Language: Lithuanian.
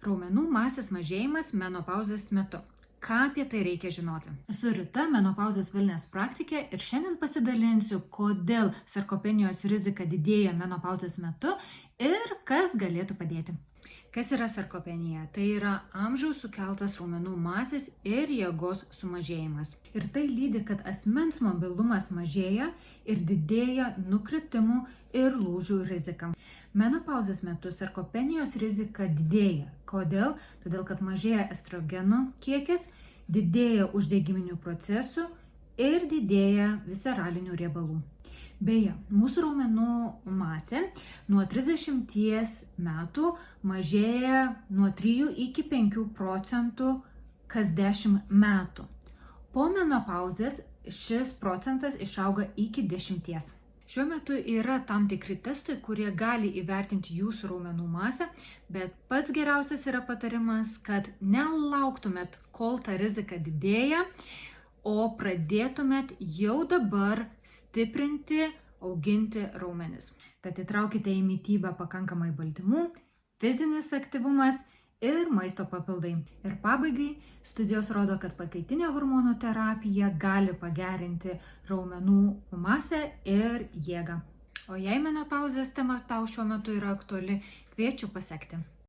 Raumenų masės mažėjimas menopauzės metu. Ką apie tai reikia žinoti? Esu Rita, menopauzės wellness praktikė ir šiandien pasidalinsiu, kodėl sarkopenijos rizika didėja menopauzės metu ir kas galėtų padėti. Kas yra sarkopenija? Tai yra amžiaus sukeltas raumenų masės ir jėgos sumažėjimas. Ir tai lydi, kad asmens mobilumas mažėja ir didėja nukritimų ir lūžių rizika. Menopauzės metu sarkopenijos rizika didėja. Kodėl? Todėl, kad mažėja estrogenų kiekis, didėja uždegiminių procesų ir didėja visceralinių riebalų. Beje, mūsų raumenų masė nuo 30 metų mažėja nuo 3 iki 5% kas 10 metų. Po menopauzės šis procentas išauga iki 10%. Šiuo metu yra tam tikri testai, kurie gali įvertinti jūsų raumenų masę, bet pats geriausias yra patarimas, kad nelauktumėt, kol ta rizika didėja, o pradėtumėt jau dabar stiprinti, auginti raumenis. Tad įtraukite į mitybą pakankamai baltymų, fizinis aktyvumas ir maisto papildai. Ir pabaigai, studijos rodo, kad pakaitinė hormonų terapija gali pagerinti raumenų masę ir jėgą. O jei menopauzės tema tau šiuo metu yra aktuali, kviečiu pasekti.